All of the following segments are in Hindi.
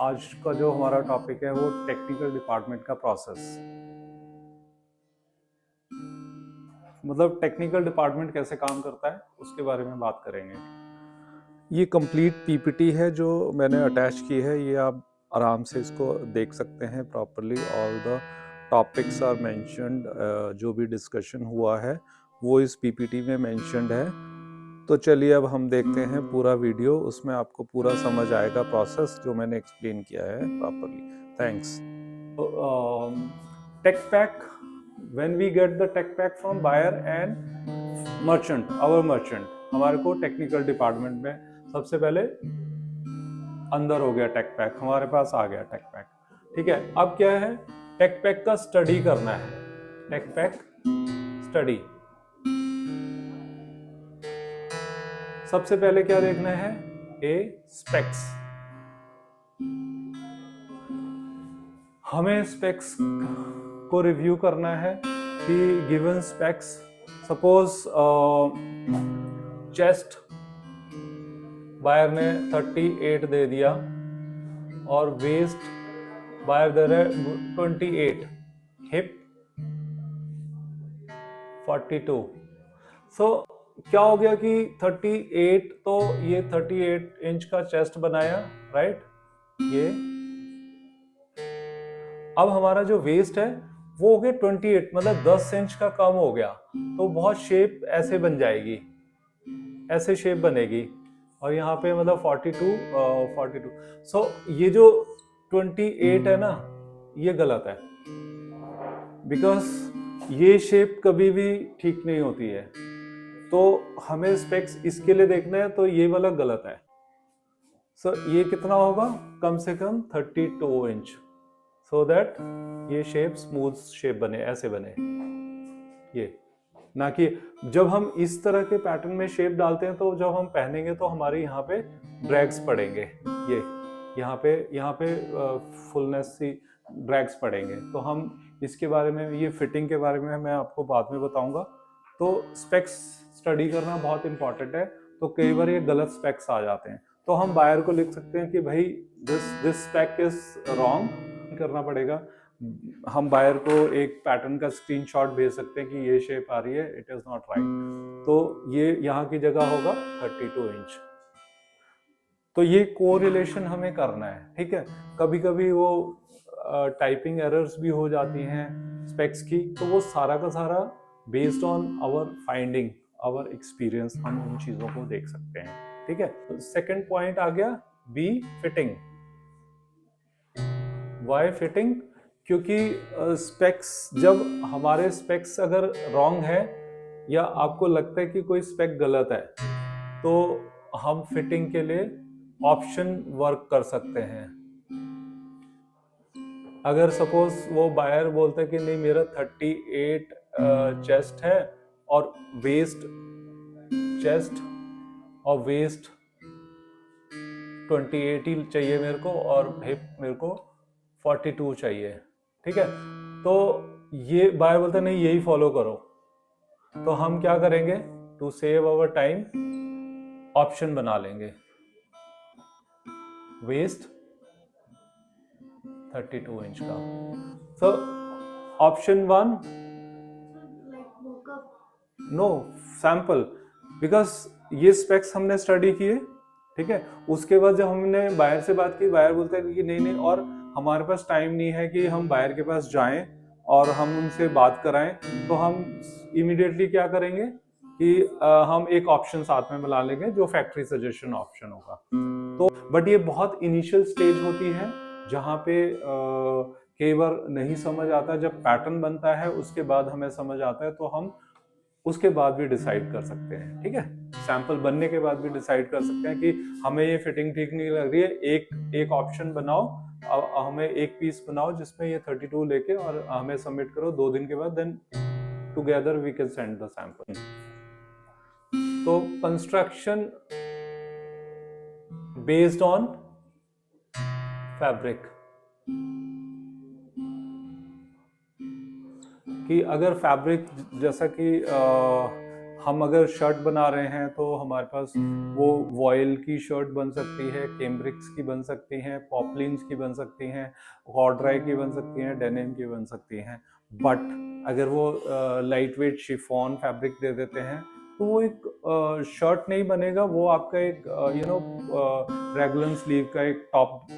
आज का जो हमारा टॉपिक है वो टेक्निकल डिपार्टमेंट का प्रोसेस, मतलब टेक्निकल डिपार्टमेंट कैसे काम करता है उसके बारे में बात करेंगे। ये कंप्लीट पीपीटी है जो मैंने अटैच की है, ये आप आराम से इसको देख सकते हैं properly. All the topics are mentioned, जो भी डिस्कशन हुआ है वो इस पीपीटी में मेंशन्ड है। तो चलिए अब हम देखते हैं पूरा वीडियो, उसमें आपको पूरा समझ आएगा प्रोसेस जो मैंने एक्सप्लेन किया है properly. Thanks. Tech pack, when we get the tech pack from buyer and merchant, our merchant, हमारे को टेक्निकल डिपार्टमेंट में सबसे पहले अंदर हो गया टेक पैक, हमारे पास आ गया टेक पैक। ठीक है, अब क्या है, टेक पैक का स्टडी करना है। टेक पैक स्टडी, सबसे पहले क्या देखना है, ए स्पेक्स। हमें स्पेक्स को रिव्यू करना है कि given specs, suppose chest buyer ने 38 दे दिया और वेस्ट बायर दे रहे 28, हिप 42। सो क्या हो गया कि 38, तो ये 38 इंच का चेस्ट बनाया, राइट। ये अब हमारा जो वेस्ट है वो हो गया 28, मतलब 10 इंच का कम हो गया, तो बहुत शेप ऐसे बन जाएगी, ऐसे शेप बनेगी। और यहाँ पे मतलब 42। सो ये जो 28 है ना, ये गलत है, बिकॉज ये शेप कभी भी ठीक नहीं होती है। तो हमें स्पेक्स इसके लिए देखना है, तो ये वाला गलत है। सो ये कितना होगा, कम से कम 32 इंच, सो दैट ये शेप स्मूथ शेप बने, ऐसे बने। ये ना कि जब हम इस तरह के पैटर्न में शेप डालते हैं तो जब हम पहनेंगे तो हमारे यहाँ पे ड्रैग्स पड़ेंगे, ये यहाँ पे फुलनेस सी ड्रैग्स पड़ेंगे। तो हम इसके बारे में, ये फिटिंग के बारे में मैं आपको बाद में बताऊंगा। तो स्पेक्स स्टडी करना बहुत इंपॉर्टेंट है। तो कई बार ये गलत स्पेक्स आ जाते हैं, तो हम बायर को लिख सकते हैं कि भाई दिस स्पेक इज रॉन्ग, करना पड़ेगा। हम बायर को एक पैटर्न का स्क्रीनशॉट भेज सकते हैं कि ये शेप आ रही है, इट इज नॉट राइट, तो ये यहाँ की जगह होगा 32 इंच। तो ये कोरिलेशन हमें करना है, ठीक है। कभी कभी वो टाइपिंग एरर्स भी हो जाती हैं स्पेक्स की, तो वो सारा का सारा based on our finding, our experience, हम उन चीजों को देख सकते हैं, ठीक है। तो सेकंड पॉइंट आ गया, बी फिटिंग। वाई फिटिंग, क्योंकि स्पेक्स, जब हमारे स्पेक्स अगर रॉन्ग है या आपको लगता है कि कोई स्पेक गलत है, तो हम फिटिंग के लिए ऑप्शन वर्क कर सकते हैं। अगर सपोज वो बायर बोलता है कि नहीं मेरा 38 चेस्ट है और वेस्ट, चेस्ट और वेस्ट 28 ही चाहिए मेरे को और हिप मेरे को 42 चाहिए, ठीक है। तो ये बायर बोलता है नहीं यही फॉलो करो, तो हम क्या करेंगे, to save our time option बना लेंगे, वेस्ट 32 इंच का। So option 1, no sample, because ये स्पेक्स हमने स्टडी किए, ठीक है। उसके बाद जब हमने बायर से बात की, बायर बोलते हैं कि नहीं नहीं, और हमारे पास टाइम नहीं है कि हम बायर के पास जाएं और हम उनसे बात कराएं, तो हम इमीडिएटली क्या करेंगे कि हम एक ऑप्शन साथ में मिला लेंगे जो फैक्ट्री सजेशन ऑप्शन होगा। तो बट ये बहुत इनिशियल स्टेज होती है जहाँ पे कई बार नहीं समझ आता, जब पैटर्न बनता है उसके बाद हमें समझ आता है, तो हम उसके बाद भी डिसाइड कर सकते हैं, ठीक है। सैंपल बनने के बाद भी डिसाइड कर सकते हैं कि हमें ये फिटिंग ठीक नहीं लग रही है, एक ऑप्शन बनाओ, हमें एक पीस बनाओ जिसमें ये 32 लेके और हमें सबमिट करो 2 दिन के बाद, then together we can send the sample. तो कंस्ट्रक्शन बेस्ड ऑन फैब्रिक, कि अगर फैब्रिक, जैसा कि हम अगर शर्ट बना रहे हैं तो हमारे पास वो वॉयल की शर्ट बन सकती है, कैम्ब्रिक्स की बन सकती हैं, पॉपलिन्स की बन सकती हैं, कॉर्डराई की बन सकती हैं, डेनिम की बन सकती हैं। बट अगर वो लाइट वेट शिफॉन फैब्रिक दे देते हैं तो वो एक शर्ट नहीं बनेगा, वो आपका एक रेगुलर स्लीव का एक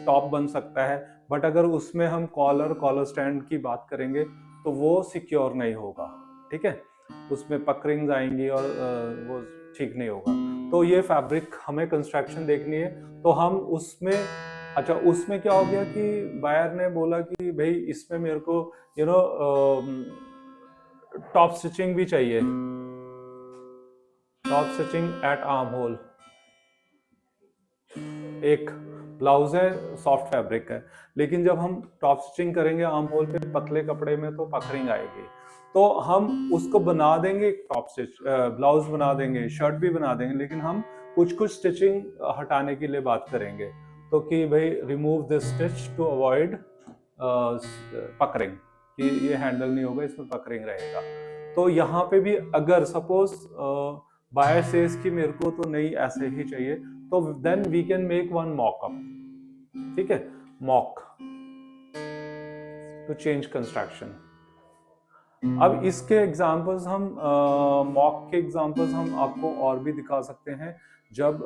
टॉप बन सकता है। बट अगर उसमें हम कॉलर स्टैंड की बात करेंगे तो वो सिक्योर नहीं होगा, ठीक है, उसमें पकरिंग्स आएंगी और वो ठीक नहीं होगा। तो ये फैब्रिक हमें कंस्ट्रक्शन देखनी है, तो हम उसमें, अच्छा उसमें क्या हो गया कि बायर ने बोला कि भाई इसमें मेरे को टॉप स्टिचिंग भी चाहिए, top stitching at armhole. एक ब्लाउज है, सॉफ्ट फैब्रिक है, लेकिन जब हम टॉप स्टिचिंग करेंगे आर्म होल पे पतले कपड़े में तो पकरिंग आएगी, तो हम उसको बना देंगे, टॉप स्टिच ब्लाउज बना देंगे, शर्ट भी बना देंगे, लेकिन हम कुछ कुछ स्टिचिंग हटाने के लिए बात करेंगे, तो कि भाई remove this stitch to avoid puckering, कि ये हैंडल नहीं होगा, इसमें पकरिंग रहेगा। तो यहाँ पे भी अगर सपोज बायर सेज कि मेरे को तो नहीं ऐसे ही चाहिए, तो then we can make one mockup, ठीक है, मॉक टू चेंज कंस्ट्रक्शन। अब इसके एग्जांपल्स हम मॉक के एग्जांपल्स हम आपको और भी दिखा सकते हैं, जब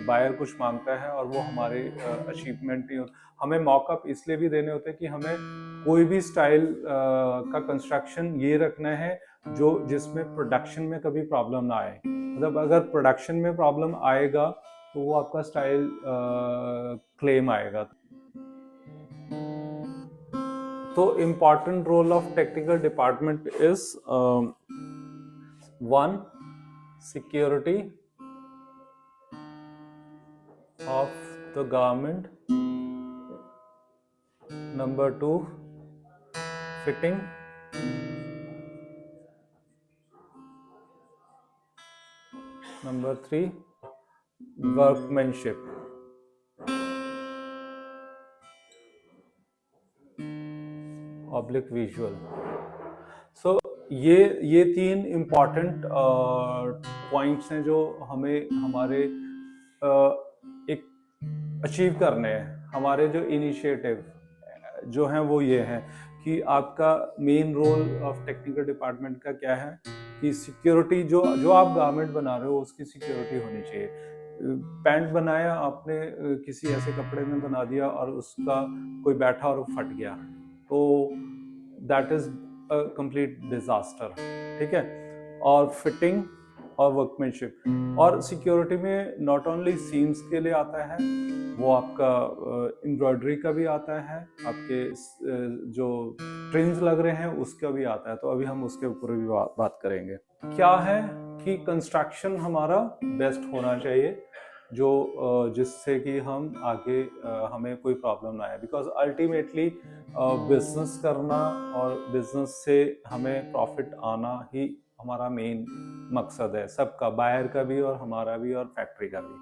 बायर कुछ मांगता है और वो हमारे अचीवमेंट नहीं होता। हमें मॉकअप इसलिए भी देने होते हैं कि हमें कोई भी स्टाइल का कंस्ट्रक्शन ये रखना है जो जिसमें प्रोडक्शन में कभी प्रॉब्लम ना आए। मतलब अगर प्रोडक्शन में प्रॉब्लम आएगा तो वो आपका स्टाइल क्लेम आएगा। तो important role of technical department is one, security of the garment, number 2 fitting, number 3 workmanship, oblique visual। सो ये तीन इम्पॉर्टेंट पॉइंट्स हैं जो हमें हमारे एक अचीव करने हैं। हमारे जो इनिशिएटिव जो हैं वो ये हैं कि आपका main role of technical department का क्या है कि सिक्योरिटी, जो जो आप गारमेंट बना रहे हो उसकी सिक्योरिटी होनी चाहिए। पैंट बनाया आपने, किसी ऐसे कपड़े में बना दिया और उसका कोई बैठा और फट गया, तो that is a complete disaster, ठीक है। और फिटिंग और वर्कमैनशिप और सिक्योरिटी में नॉट ओनली सीम्स के लिए आता है, वो आपका एम्ब्रॉयडरी का भी आता है, आपके जो ट्रिम्स लग रहे हैं उसका भी आता है। तो अभी हम उसके ऊपर भी बात करेंगे। क्या है कि कंस्ट्रक्शन हमारा बेस्ट होना चाहिए, जो जिससे कि हम आगे हमें कोई प्रॉब्लम ना आए, बिकॉज अल्टीमेटली बिजनेस करना और बिजनेस से हमें प्रॉफिट आना ही हमारा मेन मकसद है, सबका, बायर का भी और हमारा भी और फैक्ट्री का भी।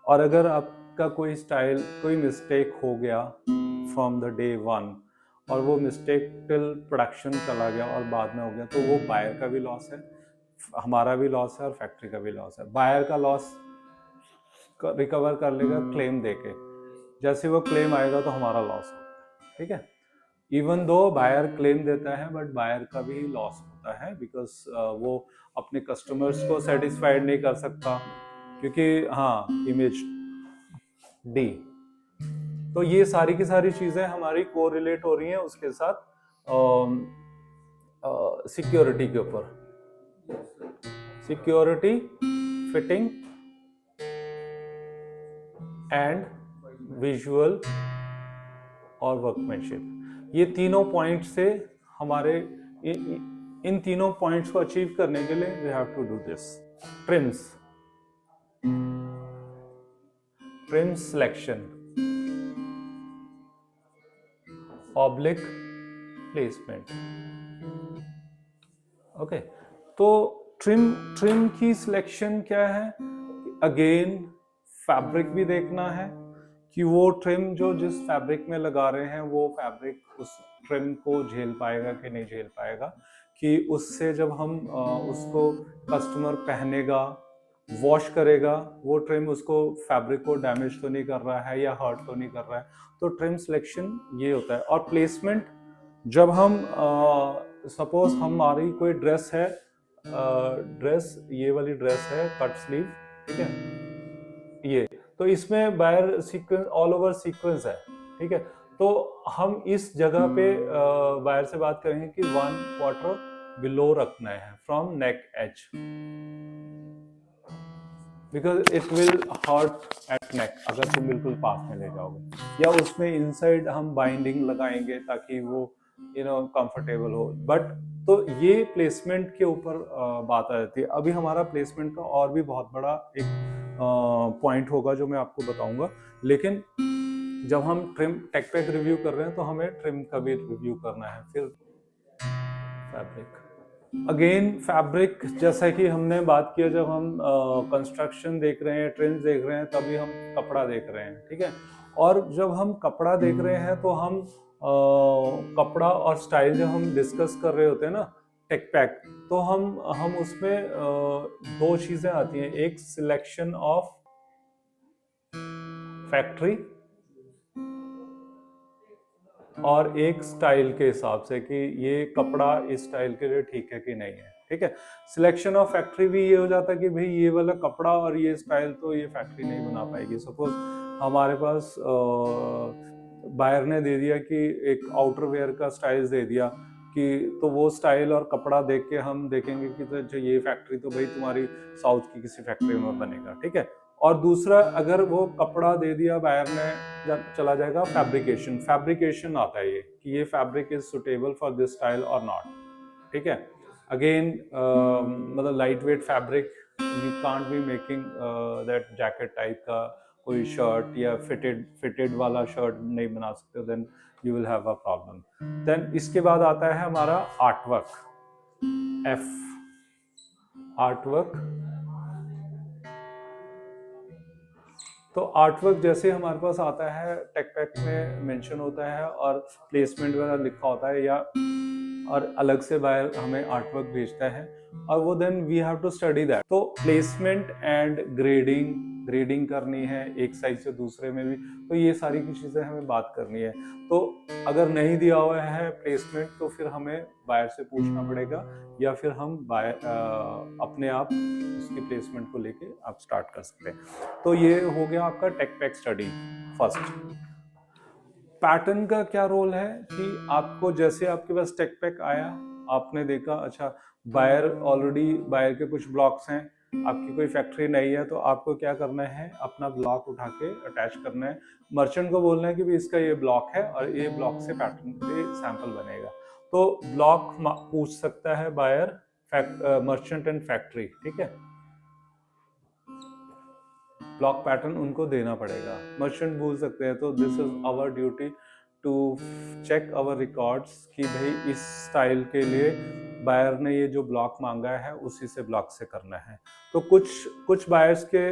और अगर आपका कोई स्टाइल, कोई मिस्टेक हो गया फ्रॉम द डे वन और वो मिस्टेक टिल प्रोडक्शन चला गया और बाद में हो गया, तो वो बायर का भी लॉस है, हमारा भी लॉस है और फैक्ट्री का भी लॉस है। बायर का लॉस रिकवर कर लेगा क्लेम देके, जैसे वो क्लेम आएगा तो हमारा लॉस होता है, ठीक है। इवन दो बायर क्लेम देता है बट बायर का भी लॉस होता है, बिकॉज वो अपने कस्टमर्स को सेटिस्फाइड नहीं कर सकता, क्योंकि हाँ इमेज डी। तो ये सारी की सारी चीजें हमारी को रिलेट हो रही हैं उसके साथ सिक्योरिटी के ऊपर। सिक्योरिटी, फिटिंग एंड विजुअल और वर्कमैनशिप, ये तीनों पॉइंट से हमारे इन तीनों पॉइंट्स को अचीव करने के लिए we have to do this. Trims, trim selection, oblique placement, okay. तो ट्रिम की सिलेक्शन क्या है, अगेन फैब्रिक भी देखना है कि वो ट्रिम जो जिस फैब्रिक में लगा रहे हैं वो फैब्रिक उस ट्रिम को झेल पाएगा कि नहीं झेल पाएगा, कि उससे जब हम उसको कस्टमर पहनेगा, वॉश करेगा, वो ट्रिम उसको फैब्रिक को डैमेज तो नहीं कर रहा है या हर्ट तो नहीं कर रहा है। तो ट्रिम सिलेक्शन ये होता है। और प्लेसमेंट, जब हम सपोज हमारी कोई ड्रेस है, ड्रेस ये वाली ड्रेस है कट स्लीव, ठीक है, ये तो इसमें buyer sequence all over sequence है, ठीक है। तो हम इस जगह पे बायर से बात करेंगे कि 1/4 बिलो रखना है from neck edge, because it will hurt at neck अगर तुम बिल्कुल पास में ले जाओगे, या उसमें इनसाइड हम बाइंडिंग लगाएंगे ताकि वो कंफर्टेबल हो। बट तो ये प्लेसमेंट के ऊपर बात आ जाती है। अभी हमारा प्लेसमेंट का और भी बहुत बड़ा एक पॉइंट होगा जो मैं आपको बताऊंगा, लेकिन जब हम ट्रिम टेक पैक रिव्यू कर रहे हैं तो हमें ट्रिम का भी रिव्यू करना है। फिर फैब्रिक, अगेन फैब्रिक, जैसा कि हमने बात किया जब हम कंस्ट्रक्शन देख रहे हैं, ट्रेंड्स देख रहे हैं, तभी हम कपड़ा देख रहे हैं, ठीक है। और जब हम कपड़ा देख रहे हैं तो हम कपड़ा और स्टाइल जब हम डिस्कस कर रहे होते हैं ना टेक पैक, तो हम उसमें दो चीजें आती हैं, एक सिलेक्शन ऑफ फैक्ट्री और एक स्टाइल के हिसाब से कि ये कपड़ा इस स्टाइल के लिए ठीक है कि नहीं है, ठीक है। सिलेक्शन ऑफ फैक्ट्री भी ये हो जाता है कि भाई ये वाला कपड़ा और ये स्टाइल तो ये फैक्ट्री नहीं बना पाएगी। सपोज हमारे पास बायर ने दे दिया कि एक आउटर वेयर का स्टाइल दे दिया कि, तो वो स्टाइल और कपड़ा देख के हम देखेंगे कि तो जो ये फैक्ट्री तो भाई तुम्हारी साउथ की किसी फैक्ट्री में बनेगा, ठीक है। और दूसरा, अगर वो कपड़ा दे दिया बायर ने, चला जाएगा फैब्रिकेशन। फैब्रिकेशन आता है ये कि ये fabric is suitable for this style और नॉट, ठीक है। अगेन मतलब light weight fabric, you can't be making that jacket type का कोई शर्ट या फिटेड वाला शर्ट नहीं बना सकते, then you will have a problem. Then इसके बाद आता है हमारा आर्टवर्क, एफ, आर्टवर्क। तो आर्टवर्क जैसे हमारे पास आता है टेक पैक में मेंशन होता है और प्लेसमेंट वगैरह लिखा होता है, या और अलग से बायर हमें आर्टवर्क भेजता है और वो then we have to study that. तो प्लेसमेंट एंड ग्रेडिंग करनी है एक साइड से दूसरे में भी, तो ये सारी की चीजें हमें बात करनी है। तो अगर नहीं दिया हुआ है प्लेसमेंट तो फिर हमें बायर से पूछना पड़ेगा, या फिर हम बायर अपने आप उसकी प्लेसमेंट को लेके आप स्टार्ट कर सकते हैं। तो ये हो गया आपका tech pack study first. Pattern का क्या रोल है कि आपको जैसे आपके पास टेक पैक आया, आपने देखा अच्छा बायर ऑलरेडी, बायर के कुछ ब्लॉक्स हैं, आपकी कोई फैक्ट्री नहीं है, तो आपको क्या करना है, अपना ब्लॉक उठा के अटैच करना है, मर्चेंट को बोलना है कि भी इसका ये ब्लॉक है और ये ब्लॉक से पैटर्न पे सैंपल बनेगा। तो ब्लॉक पूछ सकता है बायर, मर्चेंट एंड फैक्ट्री, ठीक है। ब्लॉक पैटर्न उनको देना पड़ेगा, मर्चेंट भूल सकते हैं। तो this is our duty to check our records कि भाई इस स्टाइल के लिए बायर ने ये जो ब्लॉक मांगा है उसी से ब्लॉक से करना है। तो कुछ बायर्स के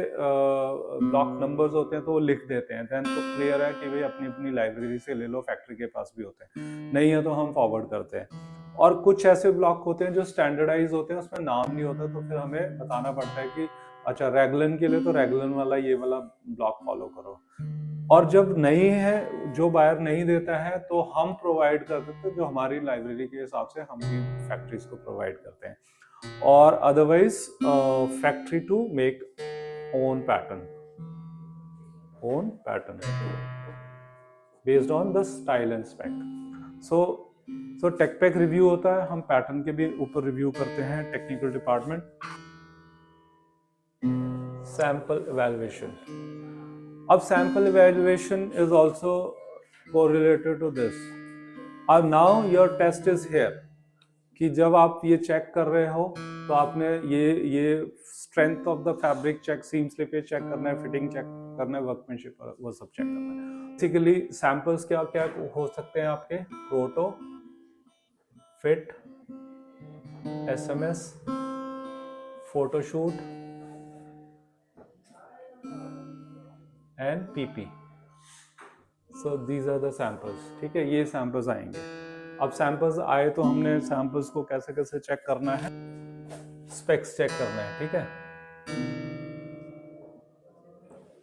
ब्लॉक नंबर्स होते हैं तो वो लिख देते हैं, देन तो क्लियर है कि भाई अपनी अपनी लाइब्रेरी से ले लो, फैक्ट्री के पास भी होते हैं, नहीं है तो हम फॉरवर्ड करते हैं। और कुछ ऐसे ब्लॉक होते हैं जो स्टैंडर्डाइज होते हैं, उसमें नाम नहीं होता, तो फिर हमें बताना पड़ता है कि अच्छा रैगलन के लिए तो रैगलन वाला ये वाला ब्लॉक फॉलो करो। और जब नहीं है, जो बायर नहीं देता है, तो हम प्रोवाइड कर देते हैं, जो हमारी लाइब्रेरी के हिसाब से हम भी फैक्ट्रीज को प्रोवाइड करते हैं। और otherwise factory to make own pattern based on the style and spec. So tech pack review होता है, हम पैटर्न के भी ऊपर रिव्यू करते हैं, टेक्निकल डिपार्टमेंट। सैंपल इवैल्यूएशन, अब sample evaluation is also correlated to this. अब now your test is here कि जब आप ये चेक कर रहे हो तो आपने ये strength of the fabric check, seam slippage check करना है, फिटिंग चेक करना है, वर्कमैनशिप वो सब चेक करना है। बेसिकली सैंपल्स क्या क्या हो सकते हैं आपके, proto, fit, SMS, photoshoot and PP. So these are the samples, ठीक है, ये सैंपल्स आएंगे। अब सैंपल्स आए तो हमने सैंपल्स को कैसे कैसे चेक करना है, स्पेक्स चेक करना है, ठीक है।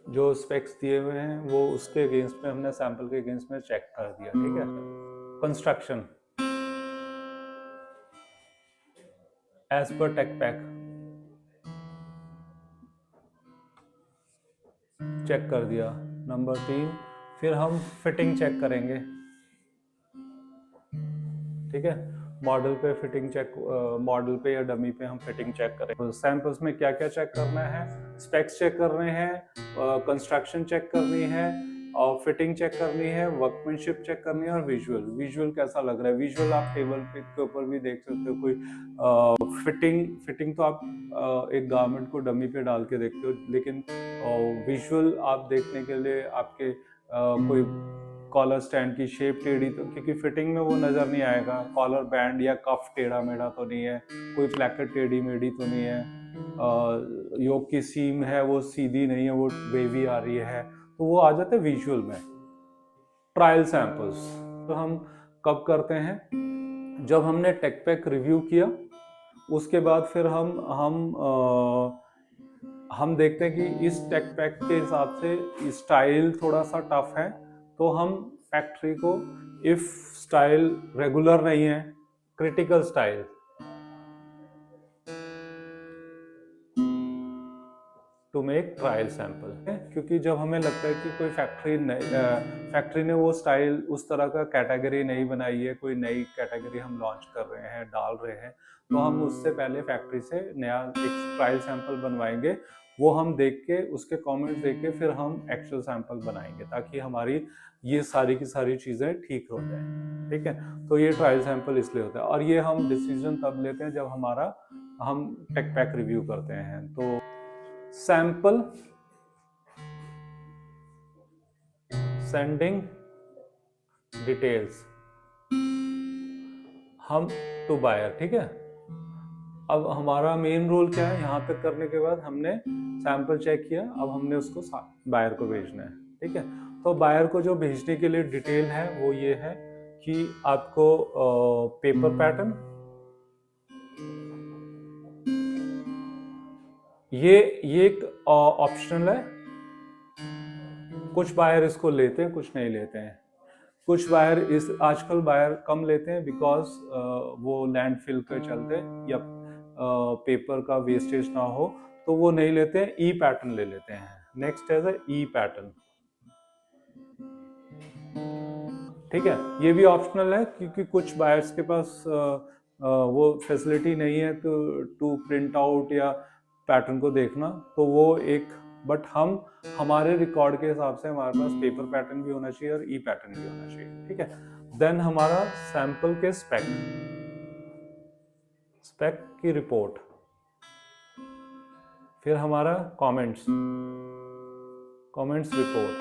जो स्पेक्स दिए हुए हैं वो उसके अगेंस्ट में हमने सैंपल के अगेंस्ट में चेक कर दिया, ठीक है। Construction as per tech pack check कर दिया। नंबर 3, फिर हम फिटिंग चेक करेंगे, ठीक है। मॉडल पे फिटिंग चेक, मॉडल पे या डमी पे हम फिटिंग चेक करें। सैंपल्स में क्या क्या चेक करना है, स्पेक्स चेक करने हैं, कंस्ट्रक्शन चेक करनी है, और फिटिंग चेक करनी है, वर्कमैनशिप चेक करनी है, और विजुअल कैसा लग रहा है। विजुअल आप टेबल के ऊपर भी देख सकते हो। कोई फिटिंग तो आप एक गारमेंट को डमी पे डाल के देखते हो, लेकिन विजुअल आप देखने के लिए आपके कोई कॉलर स्टैंड की शेप टेढ़ी, तो क्योंकि फिटिंग में वो नज़र नहीं आएगा, कॉलर बैंड या कफ टेढ़ा मेढ़ा तो नहीं है, कोई प्लैकेट टेढ़ी मेढ़ी तो नहीं है, योक की सीम है वो सीधी नहीं है, वो वेवी आ रही है, तो वो आ जाते हैं विजुअल में। ट्रायल सैंपल्स तो हम कब करते हैं, जब हमने टेक पैक रिव्यू किया, उसके बाद फिर हम देखते हैं कि इस टेक पैक के हिसाब से स्टाइल थोड़ा सा टफ है, तो हम फैक्ट्री को, इफ स्टाइल रेगुलर नहीं है, critical style, to make trial sample, क्योंकि जब हमें लगता है कि कोई फैक्ट्री ने वो स्टाइल उस तरह का कैटेगरी नहीं बनाई है, कोई नई कैटेगरी हम लॉन्च कर रहे हैं, डाल रहे हैं, तो हम उससे पहले फैक्ट्री से नया एक ट्रायल सैंपल बनवाएंगे। वो हम देख के, उसके कमेंट्स देख के फिर हम एक्चुअल सैंपल बनाएंगे, ताकि हमारी ये सारी की सारी चीज़ें ठीक हो जाए, ठीक है। तो ये ट्रायल सैंपल इसलिए होता है, और ये हम डिसीजन तब लेते हैं जब हम टेक पैक रिव्यू करते हैं। तो सैंपल, सेंडिंग डिटेल्स, हम टू बायर, ठीक है। अब हमारा मेन रोल क्या है, यहाँ तक करने के बाद हमने सैंपल चेक किया, अब हमने उसको बायर को भेजना है, ठीक है। तो बायर को जो भेजने के लिए डिटेल है वो ये है कि आपको पेपर पैटर्न, ये एक ऑप्शनल है, कुछ बायर इसको लेते हैं, कुछ नहीं लेते हैं। कुछ बायर आजकल बायर कम लेते हैं, बिकॉज वो लैंडफिल के चलते, या पेपर का वेस्टेज ना हो, तो वो नहीं लेते हैं, ई पैटर्न ले लेते हैं। नेक्स्ट है ई पैटर्न, ठीक है। ये भी ऑप्शनल है, क्योंकि कुछ बायर्स के पास वो फैसिलिटी नहीं है तो टू प्रिंट आउट या पैटर्न को देखना, तो वो एक, बट हमारे रिकॉर्ड के हिसाब से हमारे पास पेपर पैटर्न भी होना चाहिए और ई पैटर्न भी होना चाहिए, ठीक है। देन हमारा सैंपल के स्पेक की रिपोर्ट, फिर हमारा कमेंट्स रिपोर्ट,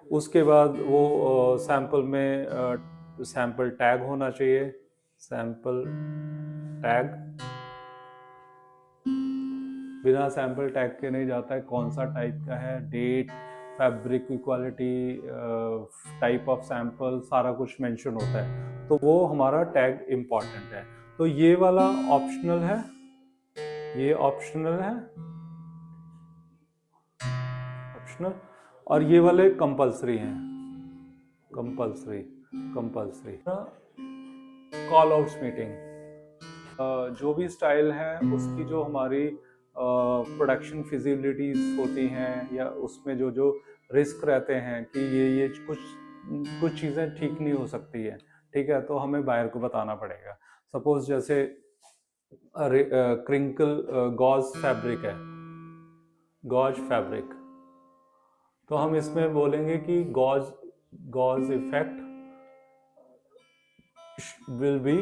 उसके बाद वो सैंपल में सैंपल टैग होना चाहिए, सैंपल टैग, बिना सैंपल टैग के नहीं जाता है, कौन सा टाइप का है, डेट, फैब्रिक की क्वालिटी, टाइप ऑफ सैंपल, सारा कुछ मेंशन होता है, तो वो हमारा टैग इम्पॉर्टेंट है। तो ये वाला ऑप्शनल है, ये ऑप्शनल है, ऑप्शनल, और ये वाले कंपल्सरी हैं, कंपल्सरी कॉल आउट्स मीटिंग, जो भी स्टाइल है उसकी जो हमारी प्रोडक्शन फिजिबिलिटीज होती हैं, या उसमें जो जो रिस्क रहते हैं कि ये कुछ चीज़ें ठीक नहीं हो सकती है, ठीक है, तो हमें बायर को बताना पड़ेगा। सपोज जैसे क्रिंकल गॉज फैब्रिक है, गॉज फैब्रिक, तो हम इसमें बोलेंगे कि gauze effect will be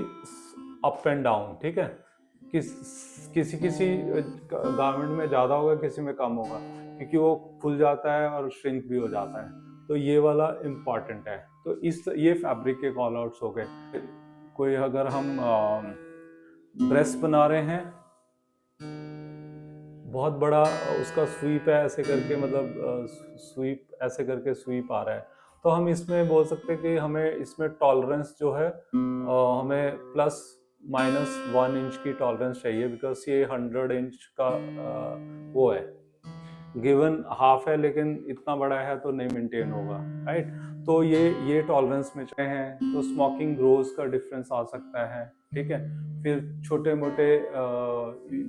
up and down, ठीक है। किसी गारमेंट में ज़्यादा होगा, किसी में कम होगा, क्योंकि वो खुल जाता है और श्रिंक भी हो जाता है, तो ये वाला इम्पॉर्टेंट है। तो ये फैब्रिक के कॉल आउट्स हो गए। कोई अगर हम ड्रेस बना रहे हैं, बहुत बड़ा उसका स्वीप है ऐसे करके, मतलब स्वीप ऐसे करके स्वीप आ रहा है, तो हम इसमें बोल सकते हैं कि हमें इसमें टॉलरेंस जो है हमें प्लस माइनस 1 इंच की टॉलरेंस चाहिए, बिकॉज ये 100 इंच का वो है, गिवन हाफ है, लेकिन इतना बड़ा है तो नहीं मेंटेन होगा, राइट। तो ये टॉलरेंस में चाहे हैं तो स्मोकिंग ग्रोज का डिफरेंस आ सकता है, ठीक है। फिर छोटे मोटे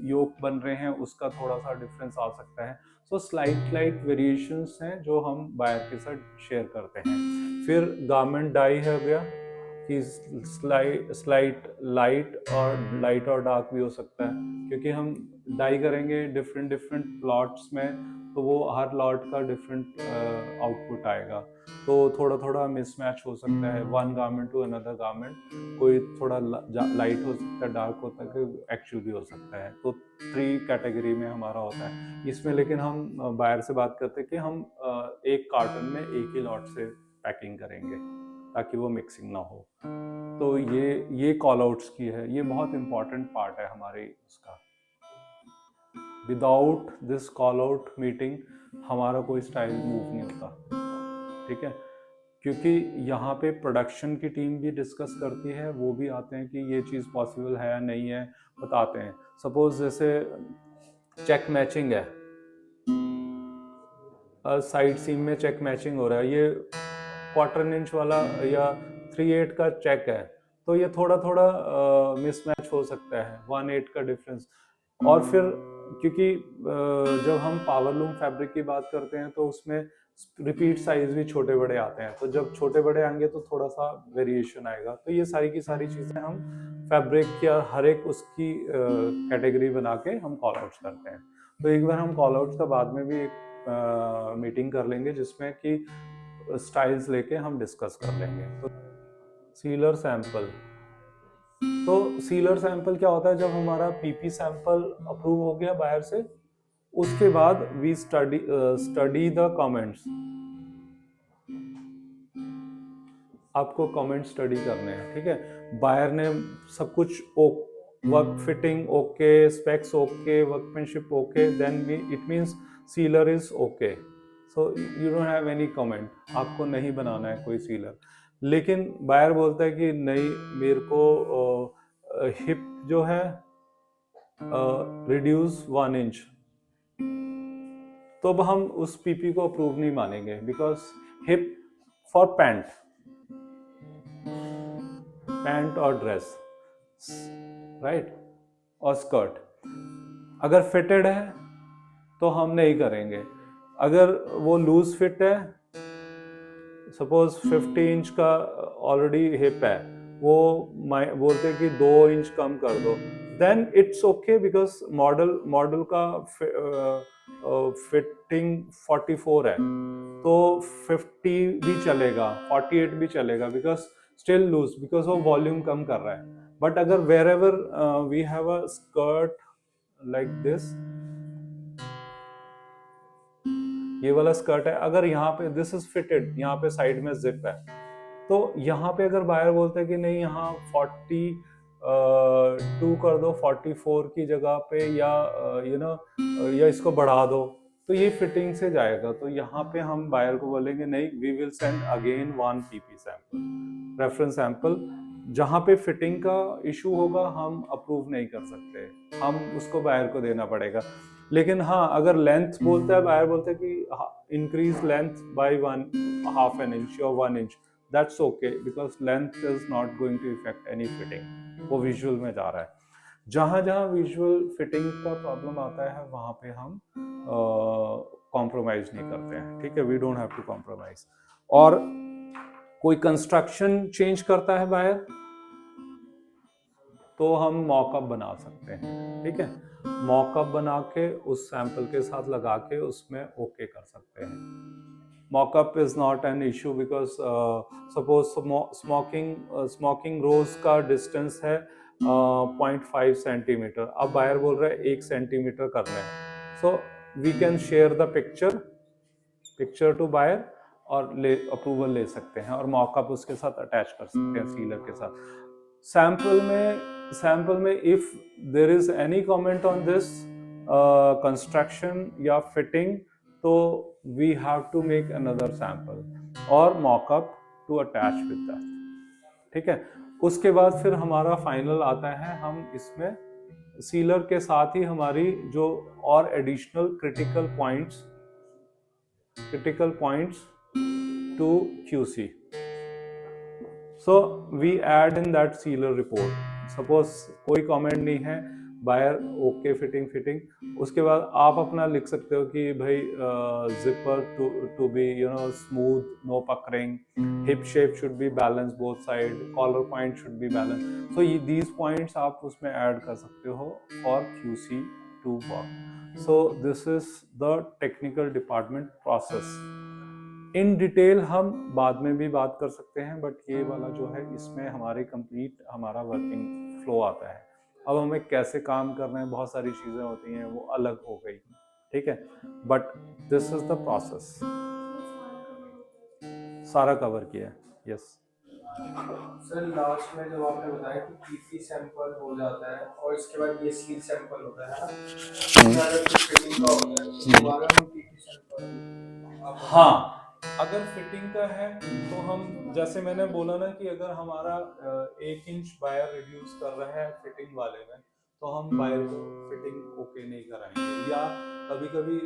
योग बन रहे हैं उसका थोड़ा सा डिफरेंस आ सकता है। सो स्लाइट वेरिएशंस हैं जो हम बायर के साथ शेयर करते हैं। फिर गारमेंट डाई हो गया कि स्लाइट लाइट और डार्क भी हो सकता है, क्योंकि हम डाई करेंगे डिफरेंट लॉट्स में, तो वो हर लॉट का डिफरेंट आउटपुट आएगा, तो थोड़ा थोड़ा मिसमैच हो सकता है one garment to another garment. कोई थोड़ा लाइट हो सकता है, डार्क होता है, एक्चुअल भी हो सकता है। तो 3 कैटेगरी में हमारा होता है इसमें। लेकिन हम बायर से बात करते हैं कि हम एक कार्टन में एक ही लॉट से पैकिंग करेंगे ताकि वो मिक्सिंग ना हो। तो ये कॉल आउट्स की है, ये बहुत इंपॉर्टेंट पार्ट है हमारे उसका। Without this call out meeting हमारा कोई स्टाइल मूव नहीं होता, ठीक है। क्योंकि यहाँ पे प्रोडक्शन की टीम भी डिस्कस करती है, वो भी आते हैं कि ये चीज़ पॉसिबल है या नहीं है, बताते हैं। सपोज जैसे चेक मैचिंग है, साइड सीम में चेक मैचिंग हो रहा है, ये 1/4 इंच वाला या 3/8 का चेक है, तो ये थोड़ा थोड़ा मिसमैच हो सकता है, 1/8 का डिफरेंस। और फिर क्योंकि जब हम पावर लूम फैब्रिक की बात करते हैं तो उसमें रिपीट साइज भी छोटे बड़े आते हैं, तो जब छोटे बड़े आएंगे तो थोड़ा सा वेरिएशन आएगा। तो ये सारी की सारी चीज़ें हम फैब्रिक या हर एक उसकी कैटेगरी बना के हम कॉल आउट्स करते हैं। तो एक बार हम कॉल आउट्स का बाद में भी एक मीटिंग कर लेंगे जिसमें कि स्टाइल्स लेके हम डिस्कस कर लेंगे। तो सीलर सैंपल, तो सीलर सैंपल क्या होता है, जब हमारा पीपी सैंपल अप्रूव हो गया बाहर से, उसके बाद वी स्टडी द कमेंट्स। आपको कमेंट स्टडी करने हैं, ठीक है। बायर ने सब कुछ work fitting okay, specs okay, workmanship okay, then it means sealer is okay. So you don't have any comment, आपको नहीं बनाना है कोई सीलर। लेकिन बायर बोलता है कि नहीं, मेरे को हिप जो है रिड्यूस 1 इंच, तो अब हम उस पीपी को अप्रूव नहीं मानेंगे, बिकॉज हिप फॉर पैंट और ड्रेस, राइट, और स्कर्ट अगर फिटेड है तो हम नहीं करेंगे। अगर वो लूज फिट है, सपोज 50 इंच का ऑलरेडी हिप है, वो बोलते हैं कि 2 इंच कम कर दो, then it's okay, because model का फिटिंग 44 है, तो 50 भी चलेगा, 48 भी चलेगा, बिकॉज स्टिल लूज, बिकॉज वो वॉल्यूम कम कर रहा है। बट अगर wherever we have a skirt like this, ये वाला स्कर्ट है, अगर यहाँ पे दिस इज फिटेड, यहाँ पे साइड में जिप है, तो यहाँ पे अगर बायर बोलते हैं कि नहीं, यहाँ 42 कर दो 44 की जगह पे, या या इसको बढ़ा दो, तो ये फिटिंग से जाएगा। तो यहाँ पे हम बायर को बोलेंगे नहीं, we will send again 1 PP sample, reference sample. जहाँ पे फिटिंग का इशू होगा हम अप्रूव नहीं कर सकते, हम उसको बायर को देना पड़ेगा। लेकिन हाँ, अगर लेंथ बोलता है, बायर बोलते हैं कि increase length bye 1/2 an inch or 1 inch, that's okay, because length is not going to affect any fitting, वो विजुअल में जा रहा है। जहां जहां विजुअल फिटिंग का प्रॉब्लम आता है वहां पे हम कॉम्प्रोमाइज नहीं करते हैं, ठीक है, we don't have to compromise. और कोई कंस्ट्रक्शन चेंज करता है बायर, तो हम मॉकअप बना सकते हैं, ठीक है, मॉकअप बना के उस सैंपल के साथ लगा के उसमें ओके कर सकते हैं। Mockup is not an issue, because suppose smocking रोज का डिस्टेंस है 0.5 सेंटीमीटर, अब बायर बोल रहा है 1 सेंटीमीटर करना है, so we can share the picture to buyer और अप्रूवल ले सकते हैं, और मॉकअप उसके साथ अटैच कर सकते हैं सीलर के साथ। सैंपल में if there is any comment on this construction या फिटिंग, तो we have to make another sample और mockup to attach with that, ठीक है। उसके बाद फिर हमारा फाइनल आता है, हम इसमें सीलर के साथ ही हमारी जो और additional critical points to QC. So we add in that sealer report. Suppose कोई कमेंट नहीं है, बायर ओके फिटिंग, उसके बाद आप अपना लिख सकते हो कि भाई zipper to be smooth, no puckering, hip shape should be balance both side, collar point should be balance. So ये दीज पॉइंट्स आप उसमें ऐड कर सकते हो for QC to work. So this is the technical department process. In detail हम बाद में भी बात कर सकते हैं, बट ये वाला जो है इसमें हमारे कंप्लीट हमारा वर्किंग फ्लो आता है। अब हमें कैसे काम करना है, बहुत सारी चीज़ें होती हैं, वो अलग हो गई, ठीक है, but this is the process. सारा कवर किया है, यस। सर लास्ट में जब आपने बताया कि पीसी सैंपल हो जाता है और इसके बाद ये सील सैंपल होता है ना, अगर कुछ फिटिंग का होता है तो दोबारा हम पीसी सैंपल। हाँ, अगर फिटिंग का है तो हम, जैसे मैंने बोला ना कि अगर हमारा 1 इंच वायर रिड्यूस कर रहा है फिटिंग वाले में, तो हम वायर को फिटिंग ओके नहीं कराएंगे, या कभी कभी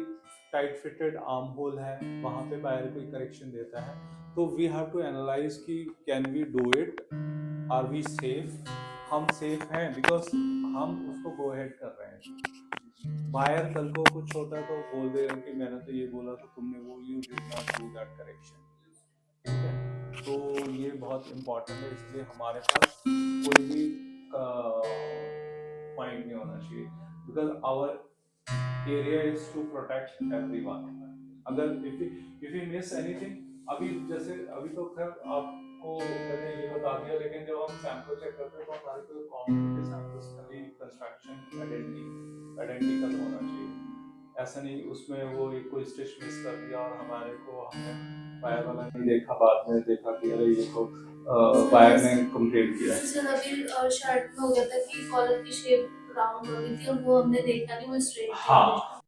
टाइट फिटेड आर्म होल है, वहां पे वायर कोई करेक्शन देता है, तो वी हैव टू एनालाइज कि can we do it, are we safe, हम सेफ हैं, बिकॉज हम उसको गो अहेड कर रहे हैं। वायर कल को कुछ होता है तो बोल दे रहे कि मैंने तो ये बोला तो तुमने वो, you did not do that correction, ठीक है। तो ये बहुत इम्पोर्टेंट है, इसलिए हमारे पास कोई भी पॉइंट नहीं होना चाहिए, because our area is to protect everyone. अगर इफ यू मिस एनीथिंग, अभी जैसे अभी तो खैर आपको मैंने ये बता दिया, लेकिन जब हम सैंपल चेक करते हैं तो हमारे को कॉमन के सैंपल्स खाली कंस्ट्रक्शन आइडेंटिकल होना चाहिए, ऐसा नहीं उसमें वो एक कोई स्टिच मिस कर दिया और हमारे को, हमने वायर वाला नहीं देखा, बाद में देखा कि अरे ये तो वायर ने कंप्लीट किया। जैसे अभी शर्ट में हो गया था कि कॉलर की शेप राउंड हो गई थी और वो हमने देखा नहीं, वो स्ट्रेट। हाँ,